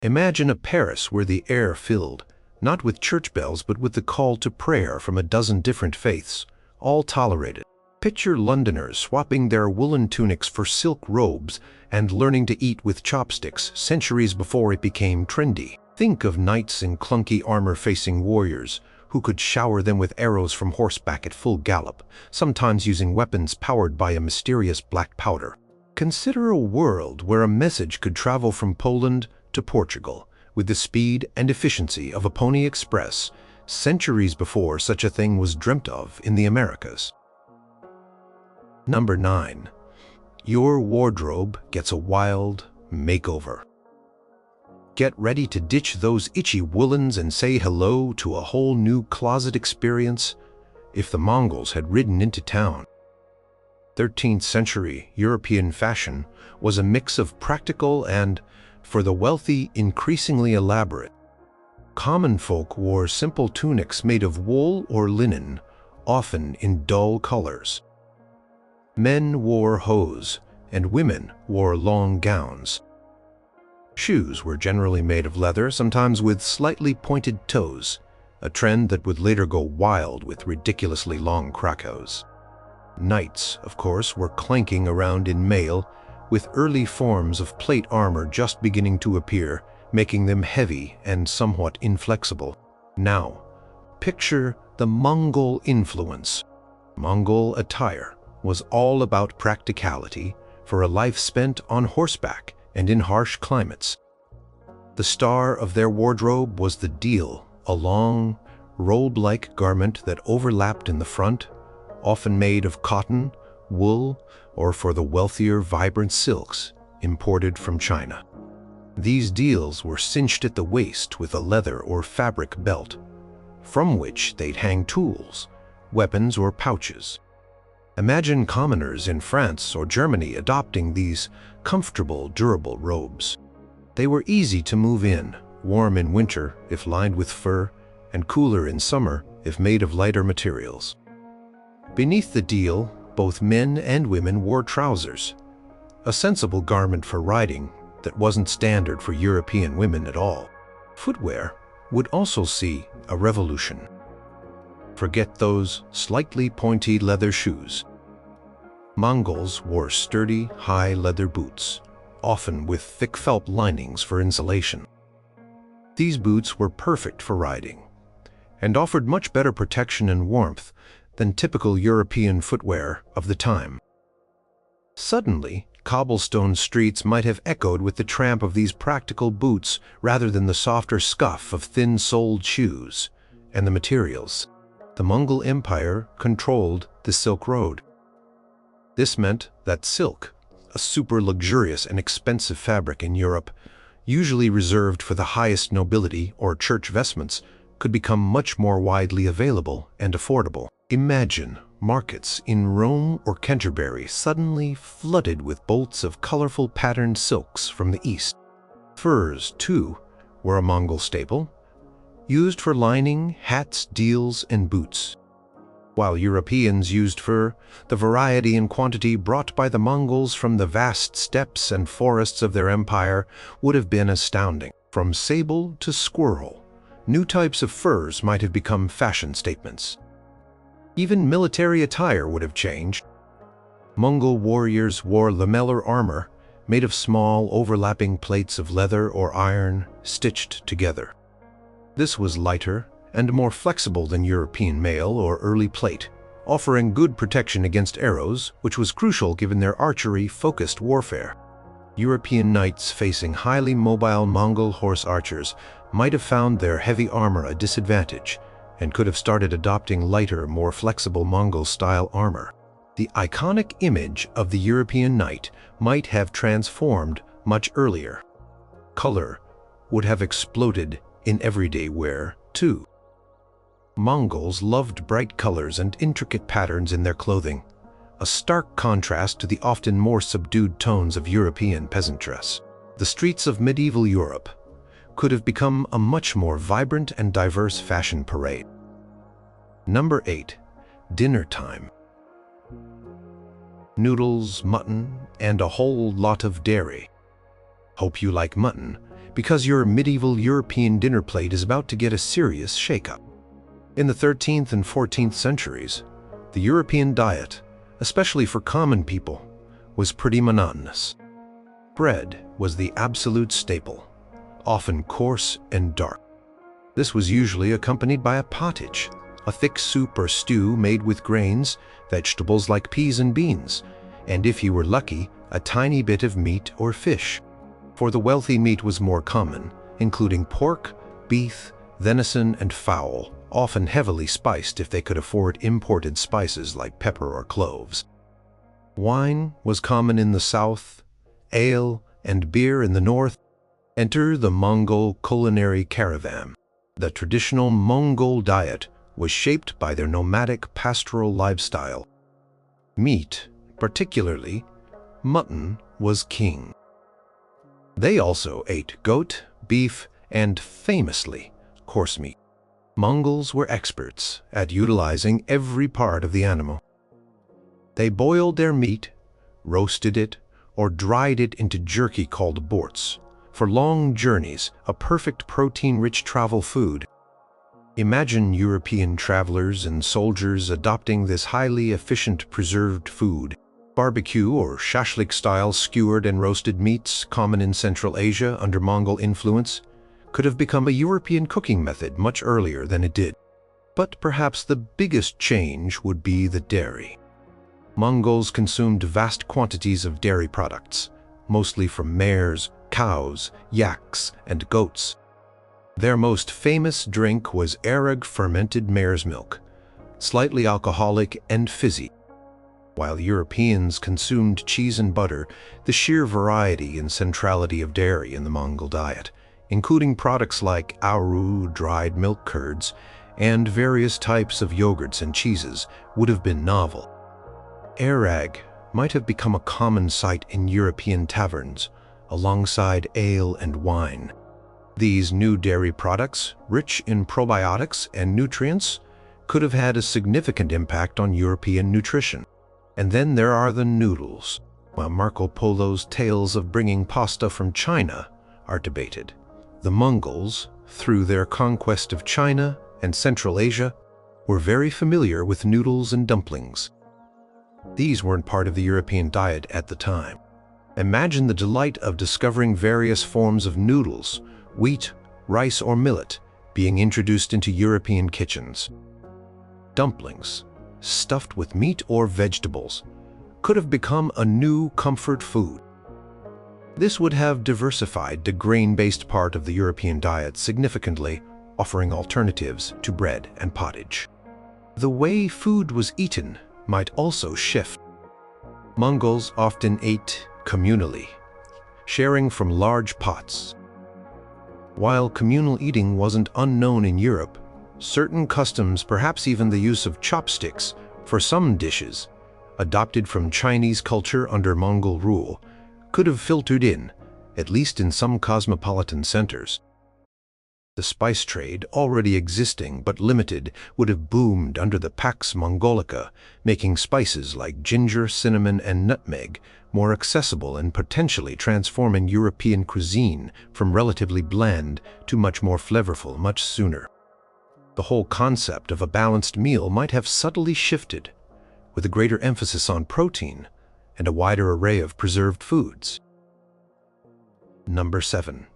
Imagine a Paris where the air filled, not with church bells but with the call to prayer from a dozen different faiths, all tolerated. Picture Londoners swapping their woolen tunics for silk robes and learning to eat with chopsticks centuries before it became trendy. Think of knights in clunky armor facing warriors who could shower them with arrows from horseback at full gallop, sometimes using weapons powered by a mysterious black powder. Consider a world where a message could travel from Poland to Portugal with the speed and efficiency of a Pony Express centuries before such a thing was dreamt of in the Americas. Number 9. Your wardrobe gets a wild makeover. Get ready to ditch those itchy woolens and say hello to a whole new closet experience if the Mongols had ridden into town. 13th century European fashion was a mix of practical and, for the wealthy, increasingly elaborate. Common folk wore simple tunics made of wool or linen, often in dull colors. Men wore hose, and women wore long gowns. Shoes were generally made of leather, sometimes with slightly pointed toes, a trend that would later go wild with ridiculously long Krakos. Knights, of course, were clanking around in mail, with early forms of plate armor just beginning to appear, making them heavy and somewhat inflexible. Now, picture the Mongol influence. Mongol attire was all about practicality for a life spent on horseback and in harsh climates. The star of their wardrobe was the deel, a long, robe-like garment that overlapped in the front, often made of cotton, wool, or for the wealthier, vibrant silks imported from China. These deels were cinched at the waist with a leather or fabric belt, from which they'd hang tools, weapons, or pouches. Imagine commoners in France or Germany adopting these comfortable, durable robes. They were easy to move in, warm in winter if lined with fur, and cooler in summer if made of lighter materials. Beneath the deel, both men and women wore trousers, a sensible garment for riding that wasn't standard for European women at all. Footwear would also see a revolution. Forget those slightly pointy leather shoes. Mongols wore sturdy, high leather boots, often with thick felt linings for insulation. These boots were perfect for riding, and offered much better protection and warmth than typical European footwear of the time. Suddenly, cobblestone streets might have echoed with the tramp of these practical boots rather than the softer scuff of thin-soled shoes. And the materials. The Mongol Empire controlled the Silk Road. This meant that silk, a super luxurious and expensive fabric in Europe, usually reserved for the highest nobility or church vestments, could become much more widely available and affordable. Imagine markets in Rome or Canterbury suddenly flooded with bolts of colorful patterned silks from the east. Furs, too, were a Mongol staple, used for lining, hats, deals, and boots. While Europeans used fur, the variety and quantity brought by the Mongols from the vast steppes and forests of their empire would have been astounding. From sable to squirrel, new types of furs might have become fashion statements. Even military attire would have changed. Mongol warriors wore lamellar armor made of small overlapping plates of leather or iron stitched together. This was lighter and more flexible than European mail or early plate, offering good protection against arrows, which was crucial given their archery-focused warfare. European knights facing highly mobile Mongol horse archers might have found their heavy armor a disadvantage and could have started adopting lighter, more flexible Mongol-style armor. The iconic image of the European knight might have transformed much earlier. Color would have exploded in everyday wear, too. Mongols loved bright colors and intricate patterns in their clothing, a stark contrast to the often more subdued tones of European peasant dress. The streets of medieval Europe could have become a much more vibrant and diverse fashion parade. Number 8. Dinner time. Noodles, mutton, and a whole lot of dairy. Hope you like mutton, because your medieval European dinner plate is about to get a serious shake-up. In the 13th and 14th centuries, the European diet, especially for common people, was pretty monotonous. Bread was the absolute staple, often coarse and dark. This was usually accompanied by a pottage, a thick soup or stew made with grains, vegetables like peas and beans, and if you were lucky, a tiny bit of meat or fish. For the wealthy, meat was more common, including pork, beef, venison, and fowl, often heavily spiced if they could afford imported spices like pepper or cloves. Wine was common in the south, ale and beer in the north. Enter the Mongol culinary caravan. The traditional Mongol diet was shaped by their nomadic pastoral lifestyle. Meat, particularly mutton, was king. They also ate goat, beef, and famously, horse meat. Mongols were experts at utilizing every part of the animal. They boiled their meat, roasted it, or dried it into jerky called borts. For long journeys, a perfect protein-rich travel food. Imagine European travelers and soldiers adopting this highly efficient preserved food. Barbecue or shashlik-style skewered and roasted meats, common in Central Asia under Mongol influence, could have become a European cooking method much earlier than it did. But perhaps the biggest change would be the dairy. Mongols consumed vast quantities of dairy products, mostly from mares, cows, yaks, and goats. Their most famous drink was airag fermented mare's milk, slightly alcoholic and fizzy. While Europeans consumed cheese and butter, the sheer variety and centrality of dairy in the Mongol diet, including products like aru, dried milk curds, and various types of yogurts and cheeses, would have been novel. Airag might have become a common sight in European taverns, alongside ale and wine. These new dairy products, rich in probiotics and nutrients, could have had a significant impact on European nutrition. And then there are the noodles. While Marco Polo's tales of bringing pasta from China are debated, the Mongols, through their conquest of China and Central Asia, were very familiar with noodles and dumplings. These weren't part of the European diet at the time. Imagine the delight of discovering various forms of noodles, wheat, rice, or millet, being introduced into European kitchens. Dumplings, stuffed with meat or vegetables, could have become a new comfort food. This would have diversified the grain-based part of the European diet significantly, offering alternatives to bread and pottage. The way food was eaten might also shift. Mongols often ate communally, sharing from large pots. While communal eating wasn't unknown in Europe, certain customs, perhaps even the use of chopsticks for some dishes, adopted from Chinese culture under Mongol rule, could have filtered in, at least in some cosmopolitan centers. The spice trade, already existing but limited, would have boomed under the Pax Mongolica, making spices like ginger, cinnamon, and nutmeg more accessible and potentially transforming European cuisine from relatively bland to much more flavorful much sooner. The whole concept of a balanced meal might have subtly shifted, with a greater emphasis on protein and a wider array of preserved foods. Number 7.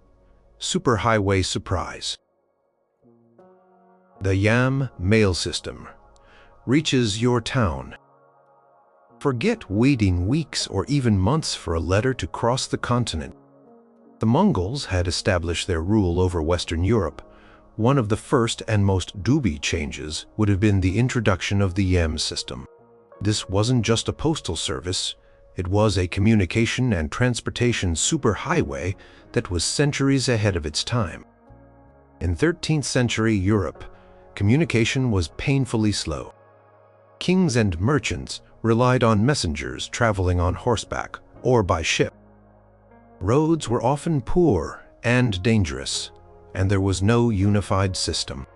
Superhighway surprise. The Yam mail system reaches your town. Forget waiting weeks or even months for a letter to cross the continent. The Mongols had established their rule over Western Europe. One of the first and most dubious changes would have been the introduction of the Yam system. This wasn't just a postal service, it was a communication and transportation superhighway that was centuries ahead of its time. In 13th century Europe, communication was painfully slow. Kings and merchants relied on messengers traveling on horseback or by ship. Roads were often poor and dangerous, and there was no unified system.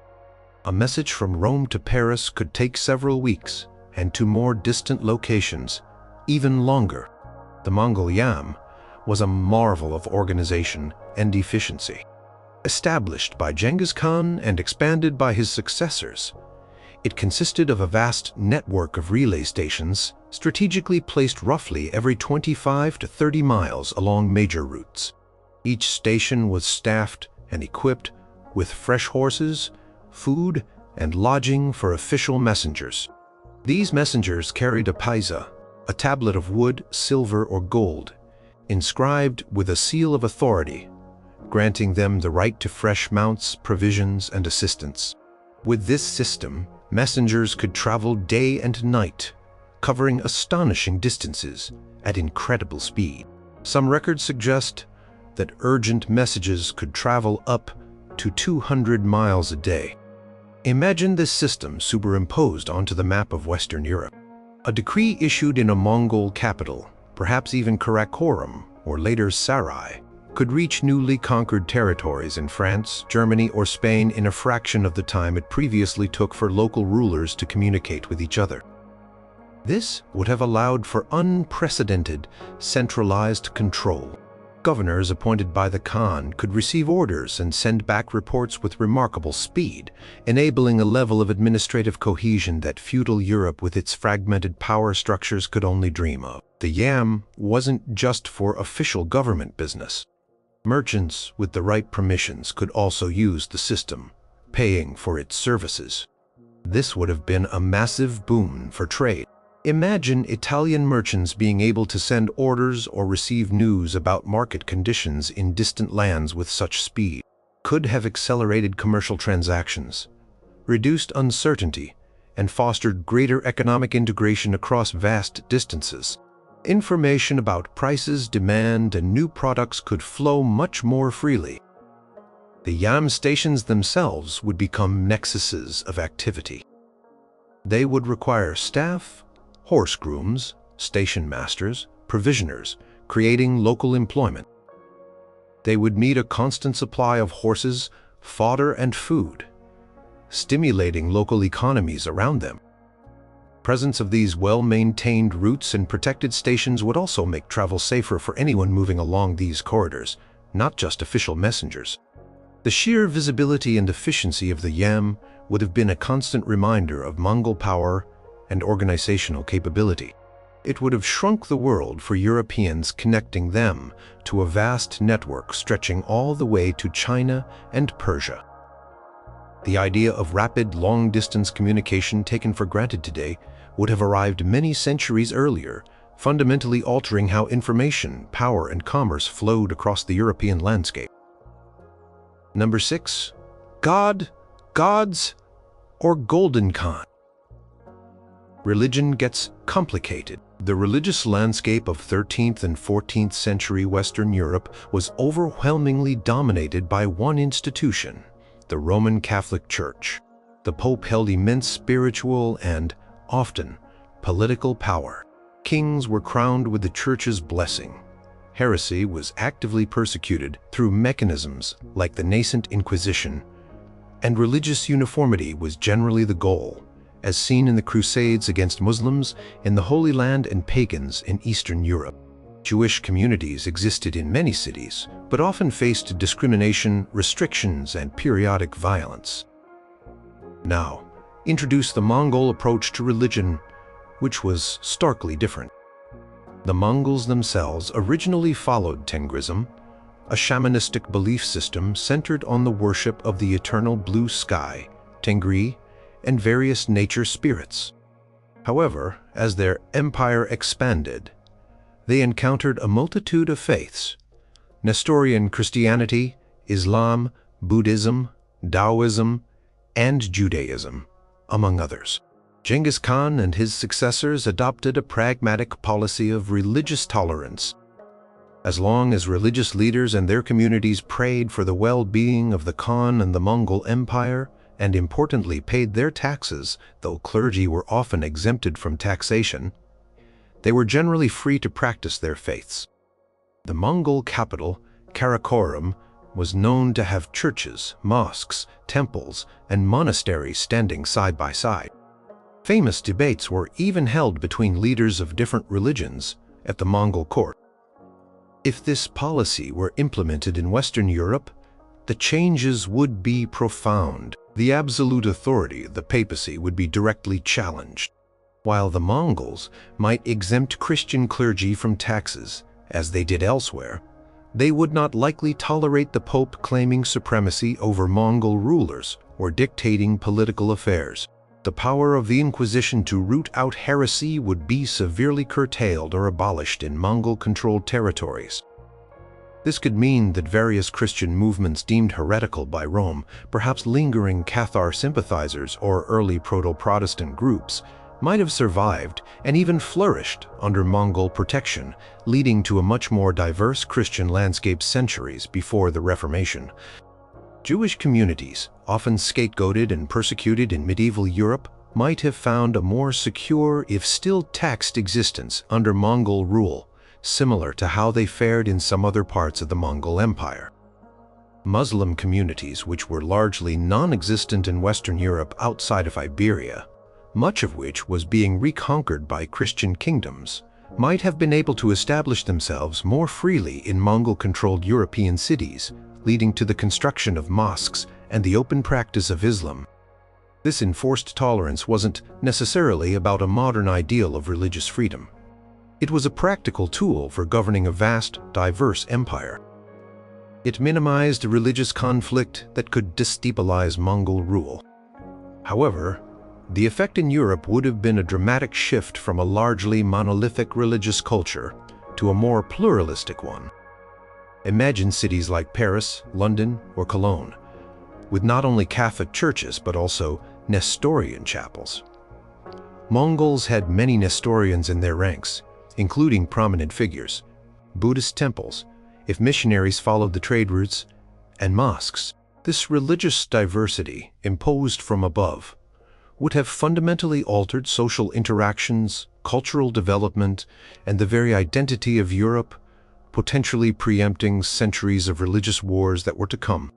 A message from Rome to Paris could take several weeks, and to more distant locations, even longer. The Mongol Yam was a marvel of organization and efficiency. Established by Genghis Khan and expanded by his successors, it consisted of a vast network of relay stations strategically placed roughly every 25 to 30 miles along major routes. Each station was staffed and equipped with fresh horses, food, and lodging for official messengers. These messengers carried a paisa, a tablet of wood, silver, or gold, inscribed with a seal of authority, granting them the right to fresh mounts, provisions, and assistance. With this system, messengers could travel day and night, covering astonishing distances at incredible speed. Some records suggest that urgent messages could travel up to 200 miles a day. Imagine this system superimposed onto the map of Western Europe. A decree issued in a Mongol capital, perhaps even Karakorum or later Sarai, could reach newly conquered territories in France, Germany, or Spain in a fraction of the time it previously took for local rulers to communicate with each other. This would have allowed for unprecedented centralized control. Governors appointed by the Khan could receive orders and send back reports with remarkable speed, enabling a level of administrative cohesion that feudal Europe with its fragmented power structures could only dream of. The yam wasn't just for official government business. Merchants with the right permissions could also use the system, paying for its services. This would have been a massive boon for trade. Imagine Italian merchants being able to send orders or receive news about market conditions in distant lands with such speed. Could have accelerated commercial transactions, reduced uncertainty, and fostered greater economic integration across vast distances. Information about prices, demand, and new products could flow much more freely. The yam stations themselves would become nexuses of activity. They would require staff, horse grooms, station masters, provisioners, creating local employment. They would meet a constant supply of horses, fodder, and food, stimulating local economies around them. Presence of these well-maintained routes and protected stations would also make travel safer for anyone moving along these corridors, not just official messengers. The sheer visibility and efficiency of the yam would have been a constant reminder of Mongol power and organizational capability. It would have shrunk the world for Europeans, connecting them to a vast network stretching all the way to China and Persia. The idea of rapid, long-distance communication taken for granted today would have arrived many centuries earlier, fundamentally altering how information, power, and commerce flowed across the European landscape. Number 6. God, gods, or Golden Khan. Religion gets complicated. The religious landscape of 13th and 14th century Western Europe was overwhelmingly dominated by one institution, the Roman Catholic Church. The Pope held immense spiritual and, often, political power. Kings were crowned with the Church's blessing. Heresy was actively persecuted through mechanisms like the nascent Inquisition, and religious uniformity was generally the goal, as seen in the Crusades against Muslims in the Holy Land and pagans in Eastern Europe. Jewish communities existed in many cities, but often faced discrimination, restrictions, and periodic violence. Now, introduce the Mongol approach to religion, which was starkly different. The Mongols themselves originally followed Tengrism, a shamanistic belief system centered on the worship of the eternal blue sky, Tengri, and various nature spirits. However, as their empire expanded, they encountered a multitude of faiths: Nestorian Christianity, Islam, Buddhism, Taoism, and Judaism, among others. Genghis Khan and his successors adopted a pragmatic policy of religious tolerance. As long as religious leaders and their communities prayed for the well-being of the Khan and the Mongol Empire, and importantly paid their taxes, though clergy were often exempted from taxation, they were generally free to practice their faiths. The Mongol capital, Karakorum, was known to have churches, mosques, temples, and monasteries standing side by side. Famous debates were even held between leaders of different religions at the Mongol court. If this policy were implemented in Western Europe, the changes would be profound. The absolute authority of the papacy would be directly challenged. While the Mongols might exempt Christian clergy from taxes, as they did elsewhere, they would not likely tolerate the Pope claiming supremacy over Mongol rulers or dictating political affairs. The power of the Inquisition to root out heresy would be severely curtailed or abolished in Mongol-controlled territories. This could mean that various Christian movements deemed heretical by Rome, perhaps lingering Cathar sympathizers or early proto-Protestant groups, might have survived and even flourished under Mongol protection, leading to a much more diverse Christian landscape centuries before the Reformation. Jewish communities, often scapegoated and persecuted in medieval Europe, might have found a more secure, if still taxed, existence under Mongol rule, similar to how they fared in some other parts of the Mongol Empire. Muslim communities, which were largely non-existent in Western Europe outside of Iberia, much of which was being reconquered by Christian kingdoms, might have been able to establish themselves more freely in Mongol-controlled European cities, leading to the construction of mosques and the open practice of Islam. This enforced tolerance wasn't necessarily about a modern ideal of religious freedom. It was a practical tool for governing a vast, diverse empire. It minimized religious conflict that could destabilize Mongol rule. However, the effect in Europe would have been a dramatic shift from a largely monolithic religious culture to a more pluralistic one. Imagine cities like Paris, London, or Cologne, with not only Catholic churches but also Nestorian chapels. Mongols had many Nestorians in their ranks, including prominent figures, Buddhist temples, if missionaries followed the trade routes, and mosques. This religious diversity, imposed from above, would have fundamentally altered social interactions, cultural development, and the very identity of Europe, potentially preempting centuries of religious wars that were to come.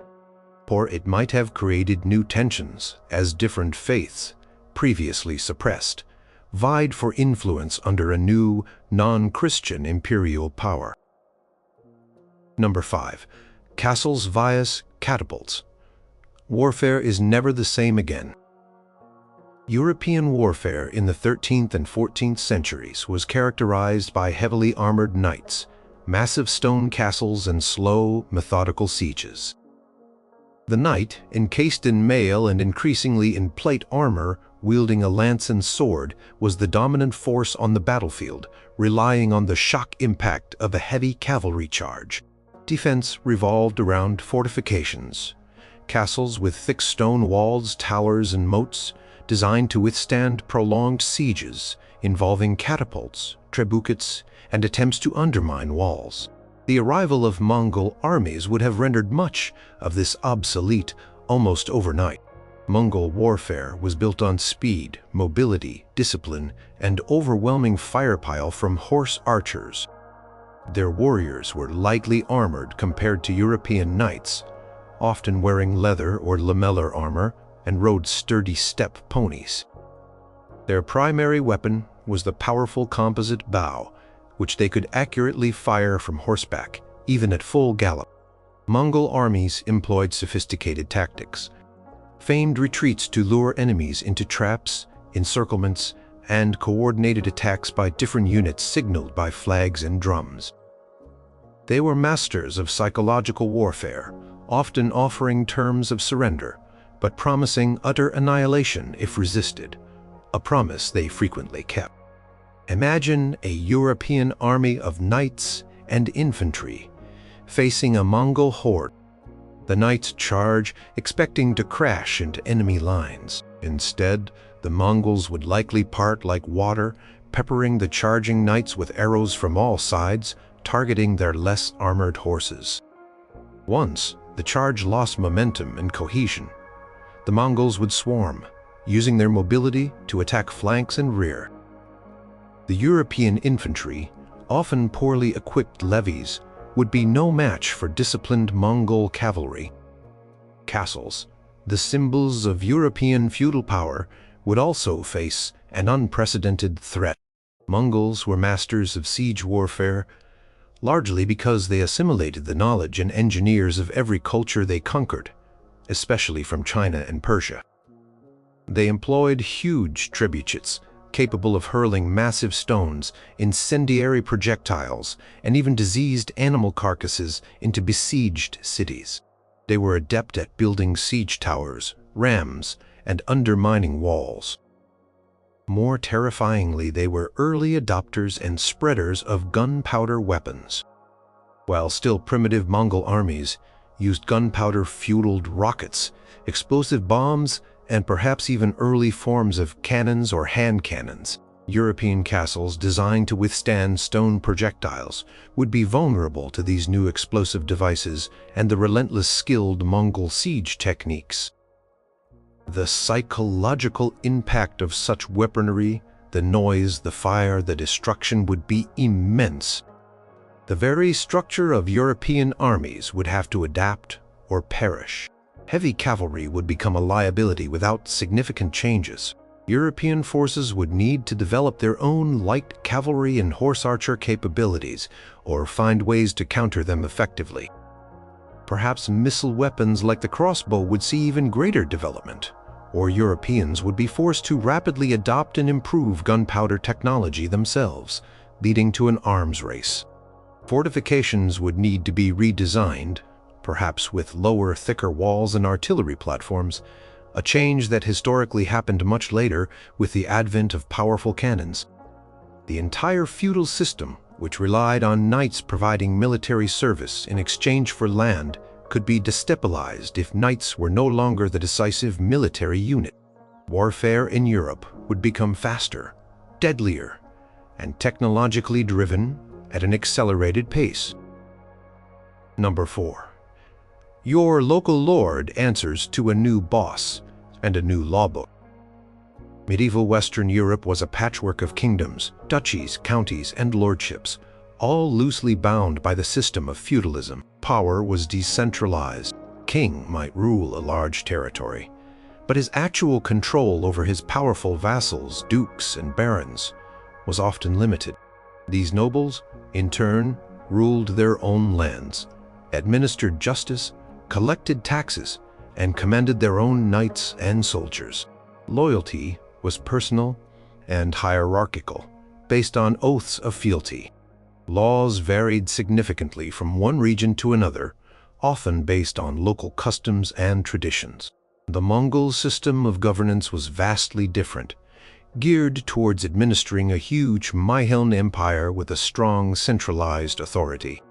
Or it might have created new tensions as different faiths, previously suppressed, vied for influence under a new, non-Christian imperial power. Number 5. Castles vs. catapults. Warfare is never the same again. European warfare in the 13th and 14th centuries was characterized by heavily armored knights, massive stone castles, and slow, methodical sieges. The knight, encased in mail and increasingly in plate armor, wielding a lance and sword, was the dominant force on the battlefield, relying on the shock impact of a heavy cavalry charge. Defense revolved around fortifications, castles with thick stone walls, towers, and moats, designed to withstand prolonged sieges involving catapults, trebuchets, and attempts to undermine walls. The arrival of Mongol armies would have rendered much of this obsolete almost overnight. Mongol warfare was built on speed, mobility, discipline, and overwhelming firepower from horse archers. Their warriors were lightly armored compared to European knights, often wearing leather or lamellar armor, and rode sturdy steppe ponies. Their primary weapon was the powerful composite bow, which they could accurately fire from horseback, even at full gallop. Mongol armies employed sophisticated tactics, famed retreats to lure enemies into traps, encirclements, and coordinated attacks by different units signaled by flags and drums. They were masters of psychological warfare, often offering terms of surrender, but promising utter annihilation if resisted, a promise they frequently kept. Imagine a European army of knights and infantry facing a Mongol horde. The knights charge, expecting to crash into enemy lines. Instead, the Mongols would likely part like water, peppering the charging knights with arrows from all sides, targeting their less armored horses. Once the charge lost momentum and cohesion, the Mongols would swarm, using their mobility to attack flanks and rear. The European infantry, often poorly equipped levies, would be no match for disciplined Mongol cavalry. Castles, the symbols of European feudal power, would also face an unprecedented threat. Mongols were masters of siege warfare, largely because they assimilated the knowledge and engineers of every culture they conquered, especially from China and Persia. They employed huge trebuchets, capable of hurling massive stones, incendiary projectiles, and even diseased animal carcasses into besieged cities. They were adept at building siege towers, rams, and undermining walls. More terrifyingly, they were early adopters and spreaders of gunpowder weapons. While still primitive Mongol armies used gunpowder-fueled rockets, explosive bombs, and perhaps even early forms of cannons or hand cannons, European castles designed to withstand stone projectiles would be vulnerable to these new explosive devices and the relentless skilled Mongol siege techniques. The psychological impact of such weaponry, the noise, the fire, the destruction would be immense. The very structure of European armies would have to adapt or perish. Heavy cavalry would become a liability without significant changes. European forces would need to develop their own light cavalry and horse archer capabilities or find ways to counter them effectively. Perhaps missile weapons like the crossbow would see even greater development, or Europeans would be forced to rapidly adopt and improve gunpowder technology themselves, leading to an arms race. Fortifications would need to be redesigned, perhaps with lower, thicker walls and artillery platforms, a change that historically happened much later with the advent of powerful cannons. The entire feudal system, which relied on knights providing military service in exchange for land, could be destabilized if knights were no longer the decisive military unit. Warfare in Europe would become faster, deadlier, and technologically driven at an accelerated pace. Number 4. Your local lord answers to a new boss and a new law book. Medieval Western Europe was a patchwork of kingdoms, duchies, counties, and lordships, all loosely bound by the system of feudalism. Power was decentralized. King might rule a large territory, but his actual control over his powerful vassals, dukes, and barons was often limited. These nobles, in turn, ruled their own lands, administered justice, collected taxes, and commanded their own knights and soldiers. Loyalty was personal and hierarchical, based on oaths of fealty. Laws varied significantly from one region to another, often based on local customs and traditions. The Mongol system of governance was vastly different, geared towards administering a huge Mongol empire with a strong centralized authority.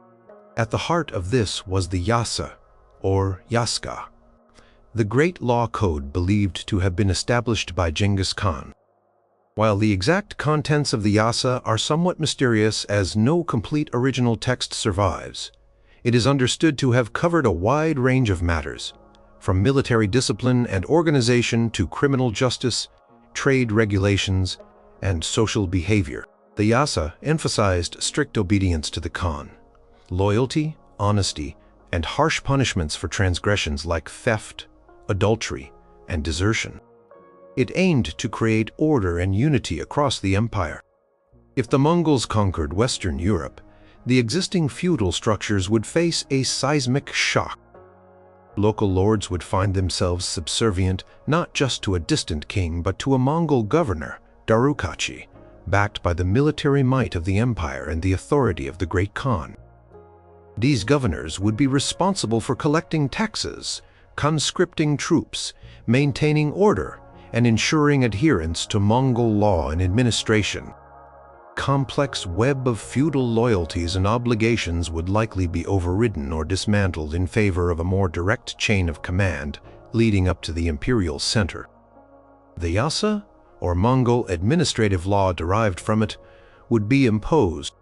At the heart of this was the Yasa, or Yaska, the great law code believed to have been established by Genghis Khan. While the exact contents of the Yasa are somewhat mysterious as no complete original text survives, it is understood to have covered a wide range of matters, from military discipline and organization to criminal justice, trade regulations, and social behavior. The Yasa emphasized strict obedience to the Khan, loyalty, honesty, and harsh punishments for transgressions like theft, adultery, and desertion. It aimed to create order and unity across the empire. If the Mongols conquered Western Europe, the existing feudal structures would face a seismic shock. Local lords would find themselves subservient not just to a distant king but to a Mongol governor, Darukachi, backed by the military might of the empire and the authority of the Great Khan. These governors would be responsible for collecting taxes, conscripting troops, maintaining order, and ensuring adherence to Mongol law and administration. Complex web of feudal loyalties and obligations would likely be overridden or dismantled in favor of a more direct chain of command leading up to the imperial center. The Yasa, or Mongol administrative law derived from it, would be imposed.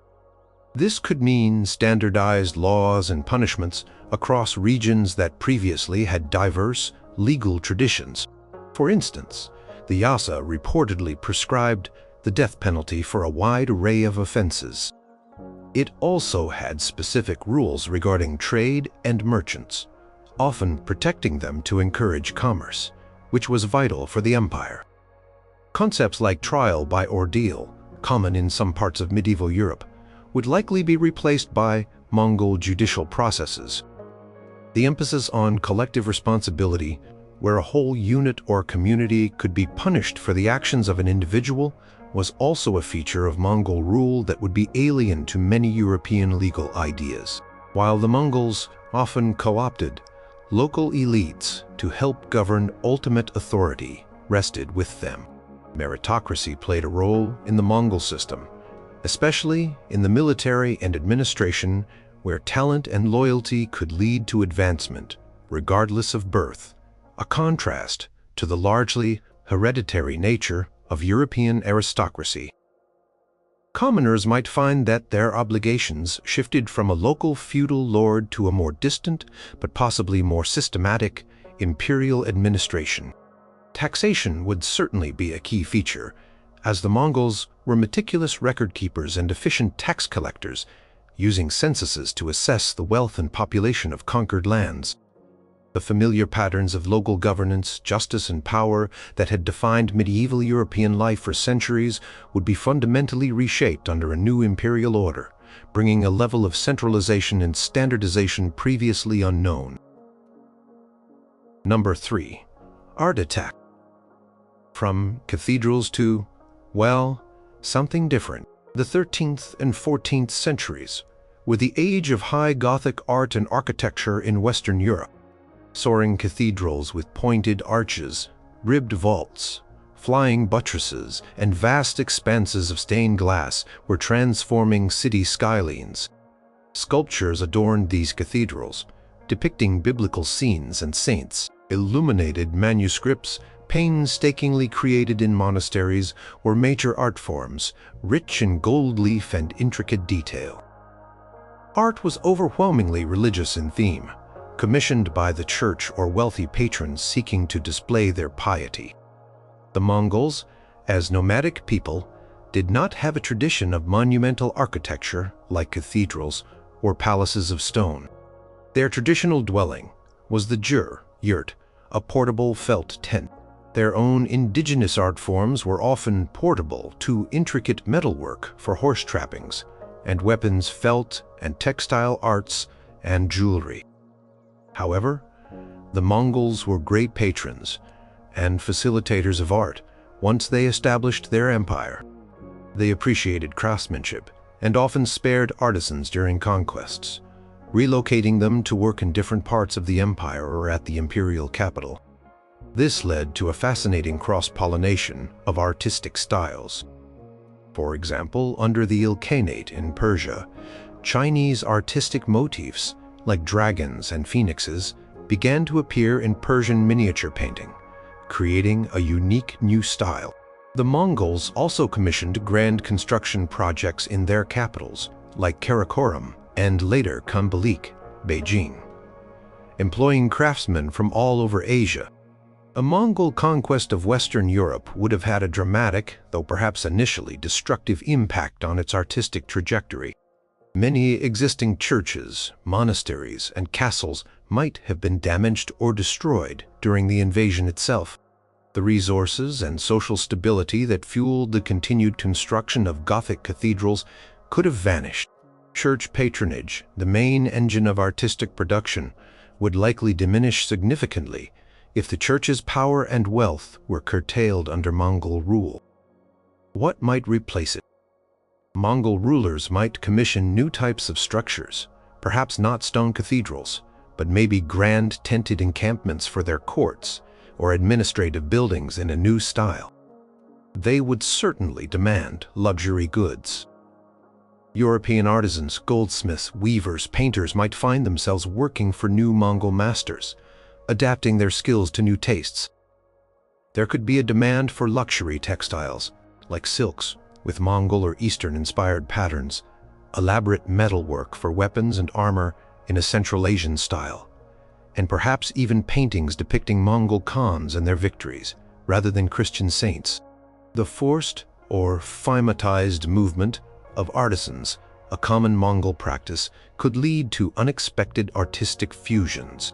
This could mean standardized laws and punishments across regions that previously had diverse legal traditions. For instance, the Yasa reportedly prescribed the death penalty for a wide array of offenses. It also had specific rules regarding trade and merchants, often protecting them to encourage commerce, which was vital for the empire. Concepts like trial by ordeal, common in some parts of medieval Europe, would likely be replaced by Mongol judicial processes. The emphasis on collective responsibility, where a whole unit or community could be punished for the actions of an individual, was also a feature of Mongol rule that would be alien to many European legal ideas. While the Mongols often co-opted local elites to help govern, ultimate authority rested with them. Meritocracy played a role in the Mongol system, especially in the military and administration, where talent and loyalty could lead to advancement, regardless of birth, a contrast to the largely hereditary nature of European aristocracy. Commoners might find that their obligations shifted from a local feudal lord to a more distant, but possibly more systematic, imperial administration. Taxation would certainly be a key feature, as the Mongols were meticulous record keepers and efficient tax collectors, using censuses to assess the wealth and population of conquered lands. The familiar patterns of local governance, justice, and power that had defined medieval European life for centuries would be fundamentally reshaped under a new imperial order, bringing a level of centralization and standardization previously unknown. Number 3. Art attack. From cathedrals to, well, something different. The 13th and 14th centuries were the age of high Gothic art and architecture in Western Europe. Soaring cathedrals with pointed arches, ribbed vaults, flying buttresses, and vast expanses of stained glass were transforming city skylines. Sculptures adorned these cathedrals, depicting biblical scenes and saints. Illuminated manuscripts, painstakingly created in monasteries, were major art forms, rich in gold leaf and intricate detail. Art was overwhelmingly religious in theme, commissioned by the church or wealthy patrons seeking to display their piety. The Mongols, as nomadic people, did not have a tradition of monumental architecture like cathedrals or palaces of stone. Their traditional dwelling was the yurt, a portable felt tent. Their own indigenous art forms were often portable to intricate metalwork for horse trappings, and weapons, felt and textile arts, and jewelry. However, the Mongols were great patrons and facilitators of art once they established their empire. They appreciated craftsmanship and often spared artisans during conquests, relocating them to work in different parts of the empire or at the imperial capital. This led to a fascinating cross-pollination of artistic styles. For example, under the Ilkhanate in Persia, Chinese artistic motifs like dragons and phoenixes began to appear in Persian miniature painting, creating a unique new style. The Mongols also commissioned grand construction projects in their capitals, like Karakoram and later Kambalik, Beijing, employing craftsmen from all over Asia. A Mongol conquest of Western Europe would have had a dramatic, though perhaps initially destructive, impact on its artistic trajectory. Many existing churches, monasteries, and castles might have been damaged or destroyed during the invasion itself. The resources and social stability that fueled the continued construction of Gothic cathedrals could have vanished. Church patronage, the main engine of artistic production, would likely diminish significantly if the church's power and wealth were curtailed under Mongol rule. What might replace it? Mongol rulers might commission new types of structures, perhaps not stone cathedrals, but maybe grand tented encampments for their courts or administrative buildings in a new style. They would certainly demand luxury goods. European artisans, goldsmiths, weavers, painters might find themselves working for new Mongol masters, adapting their skills to new tastes. There could be a demand for luxury textiles, like silks, with Mongol or Eastern-inspired patterns, elaborate metalwork for weapons and armor in a Central Asian style, and perhaps even paintings depicting Mongol Khans and their victories, rather than Christian saints. The forced or phymatized movement of artisans, a common Mongol practice, could lead to unexpected artistic fusions.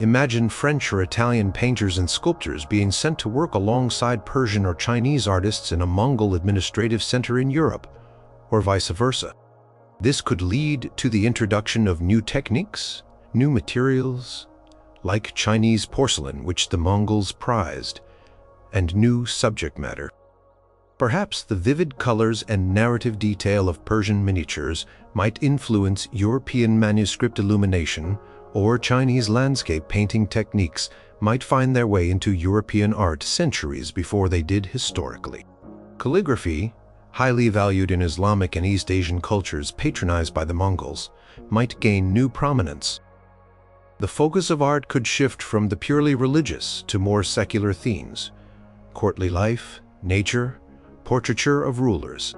Imagine French or Italian painters and sculptors being sent to work alongside Persian or Chinese artists in a Mongol administrative center in Europe, or vice versa. This could lead to the introduction of new techniques, new materials, like Chinese porcelain, which the Mongols prized, and new subject matter. Perhaps the vivid colors and narrative detail of Persian miniatures might influence European manuscript illumination, or Chinese landscape painting techniques might find their way into European art centuries before they did historically. Calligraphy, highly valued in Islamic and East Asian cultures patronized by the Mongols, might gain new prominence. The focus of art could shift from the purely religious to more secular themes: courtly life, nature, portraiture of rulers,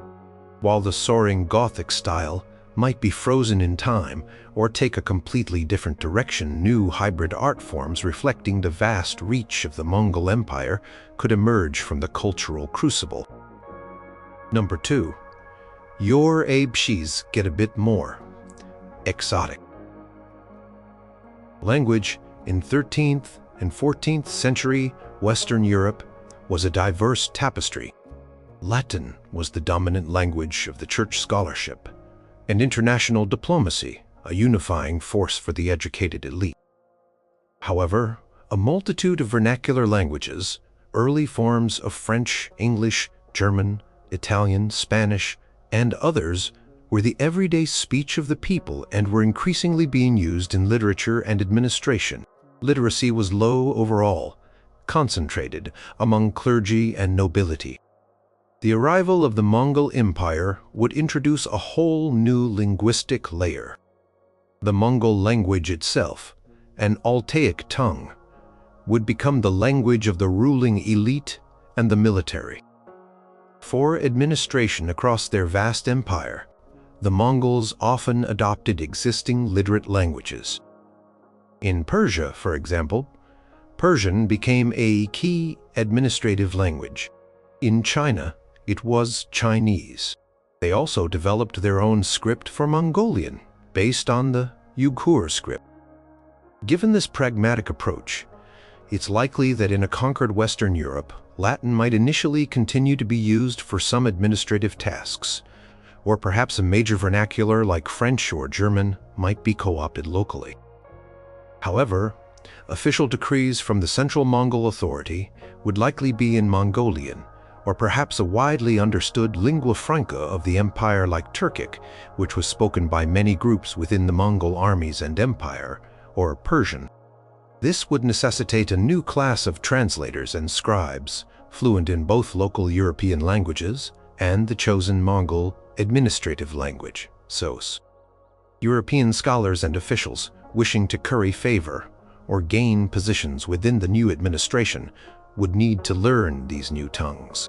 while the soaring Gothic style might be frozen in time or take a completely different direction. New hybrid art forms reflecting the vast reach of the Mongol Empire could emerge from the cultural crucible. Number 2. Your Abshis get a bit more exotic. Language in 13th and 14th century Western Europe was a diverse tapestry. Latin was the dominant language of the church scholarship, and international diplomacy, a unifying force for the educated elite. However, a multitude of vernacular languages, early forms of French, English, German, Italian, Spanish, and others, were the everyday speech of the people and were increasingly being used in literature and administration. Literacy was low overall, concentrated among clergy and nobility. The arrival of the Mongol Empire would introduce a whole new linguistic layer. The Mongol language itself, an Altaic tongue, would become the language of the ruling elite and the military. For administration across their vast empire, the Mongols often adopted existing literate languages. In Persia, for example, Persian became a key administrative language. In China, it was Chinese. They also developed their own script for Mongolian, based on the Uyghur script. Given this pragmatic approach, it's likely that in a conquered Western Europe, Latin might initially continue to be used for some administrative tasks, or perhaps a major vernacular like French or German might be co-opted locally. However, official decrees from the central Mongol authority would likely be in Mongolian, or perhaps a widely understood lingua franca of the empire like Turkic, which was spoken by many groups within the Mongol armies and empire, or Persian. This would necessitate a new class of translators and scribes, fluent in both local European languages and the chosen Mongol administrative language, SOS. European scholars and officials wishing to curry favor or gain positions within the new administration would need to learn these new tongues.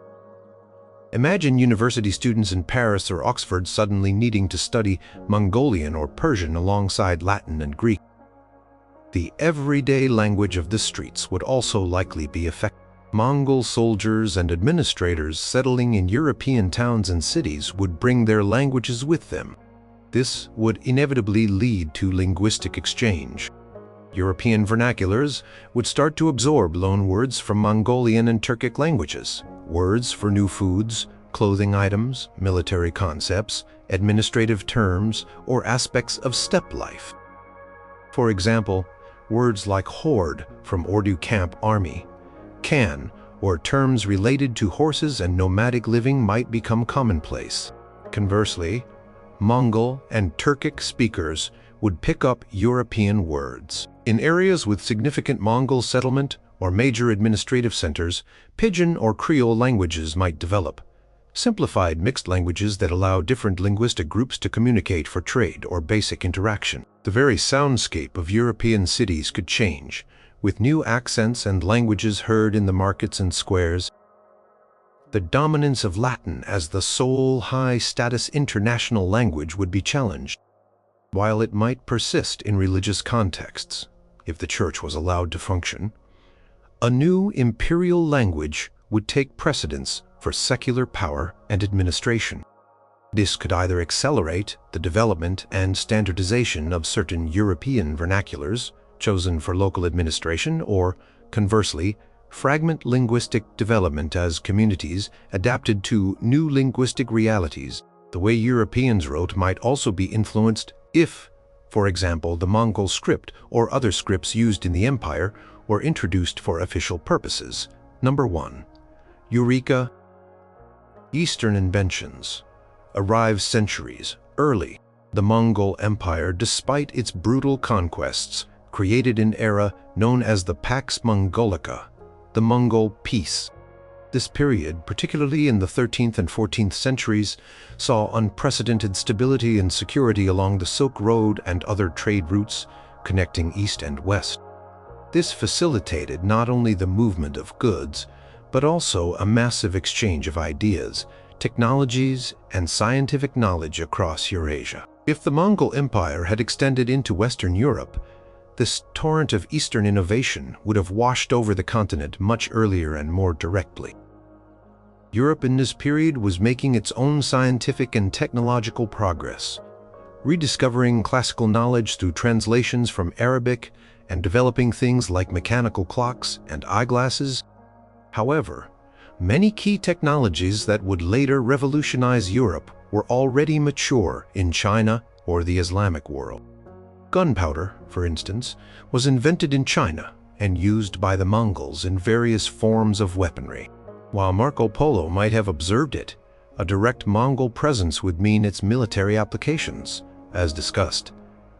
Imagine university students in Paris or Oxford suddenly needing to study Mongolian or Persian alongside Latin and Greek. The everyday language of the streets would also likely be affected. Mongol soldiers and administrators settling in European towns and cities would bring their languages with them. This would inevitably lead to linguistic exchange. European vernaculars would start to absorb loanwords from Mongolian and Turkic languages, words for new foods, clothing items, military concepts, administrative terms, or aspects of steppe life. For example, words like horde from Ordu camp army, can, or terms related to horses and nomadic living might become commonplace. Conversely, Mongol and Turkic speakers would pick up European words. In areas with significant Mongol settlement or major administrative centers, Pidgin or Creole languages might develop, simplified mixed languages that allow different linguistic groups to communicate for trade or basic interaction. The very soundscape of European cities could change, with new accents and languages heard in the markets and squares. The dominance of Latin as the sole high-status international language would be challenged, while it might persist in religious contexts, if the church was allowed to function. A new imperial language would take precedence for secular power and administration. This could either accelerate the development and standardization of certain European vernaculars chosen for local administration, or, conversely, fragment linguistic development as communities adapted to new linguistic realities. The way Europeans wrote might also be influenced if, for example, the Mongol script or other scripts used in the empire were introduced for official purposes. Number 1. Eureka. Eastern inventions arrive centuries early. The Mongol Empire, despite its brutal conquests, created an era known as the Pax Mongolica, the Mongol Peace. This period, particularly in the 13th and 14th centuries, saw unprecedented stability and security along the Silk Road and other trade routes connecting East and West. This facilitated not only the movement of goods, but also a massive exchange of ideas, technologies, and scientific knowledge across Eurasia. If the Mongol Empire had extended into Western Europe, this torrent of Eastern innovation would have washed over the continent much earlier and more directly. Europe in this period was making its own scientific and technological progress, rediscovering classical knowledge through translations from Arabic and developing things like mechanical clocks and eyeglasses. However, many key technologies that would later revolutionize Europe were already mature in China or the Islamic world. Gunpowder, for instance, was invented in China and used by the Mongols in various forms of weaponry. While Marco Polo might have observed it, a direct Mongol presence would mean its military applications, as discussed,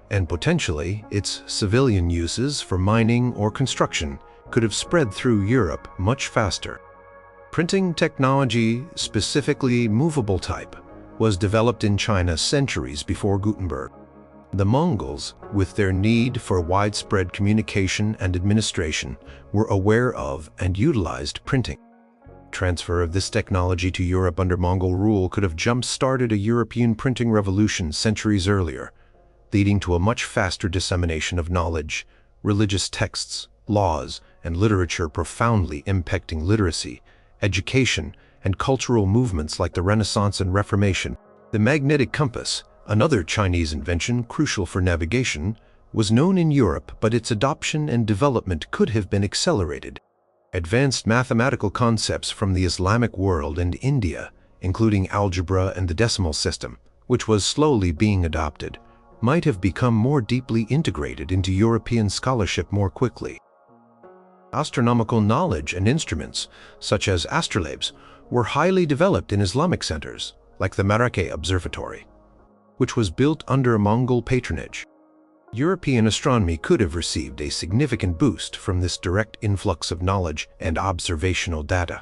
and potentially its civilian uses for mining or construction could have spread through Europe much faster. Printing technology, specifically movable type, was developed in China centuries before Gutenberg. The Mongols, with their need for widespread communication and administration, were aware of and utilized printing. Transfer of this technology to Europe under Mongol rule could have jump-started a European printing revolution centuries earlier, leading to a much faster dissemination of knowledge, religious texts, laws, and literature profoundly impacting literacy, education, and cultural movements like the Renaissance and Reformation. The magnetic compass, another Chinese invention crucial for navigation, was known in Europe, but its adoption and development could have been accelerated. Advanced mathematical concepts from the Islamic world and India, including algebra and the decimal system, which was slowly being adopted, might have become more deeply integrated into European scholarship more quickly. Astronomical knowledge and instruments, such as astrolabes, were highly developed in Islamic centers, like the Mare Observatory, which was built under Mongol patronage. European astronomy could have received a significant boost from this direct influx of knowledge and observational data.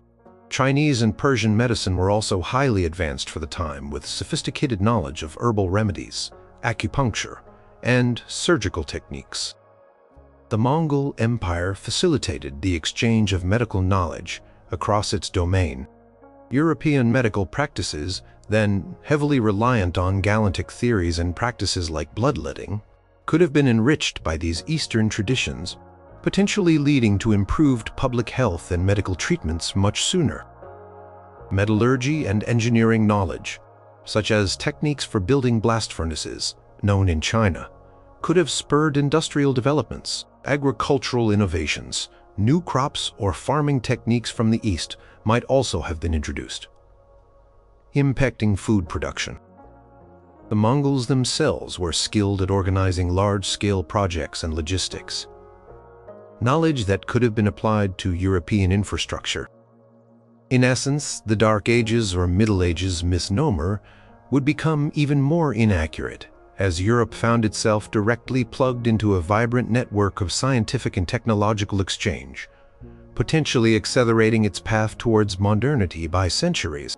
Chinese and Persian medicine were also highly advanced for the time, with sophisticated knowledge of herbal remedies, acupuncture, and surgical techniques. The Mongol Empire facilitated the exchange of medical knowledge across its domain. European medical practices, then heavily reliant on Galantic theories and practices like bloodletting, could have been enriched by these Eastern traditions, potentially leading to improved public health and medical treatments much sooner. Metallurgy and engineering knowledge, such as techniques for building blast furnaces, known in China, could have spurred industrial developments. Agricultural innovations, new crops or farming techniques from the East might also have been introduced, impacting food production. The Mongols themselves were skilled at organizing large-scale projects and logistics, knowledge that could have been applied to European infrastructure. In essence, the Dark Ages or Middle Ages misnomer would become even more inaccurate as Europe found itself directly plugged into a vibrant network of scientific and technological exchange, potentially accelerating its path towards modernity by centuries.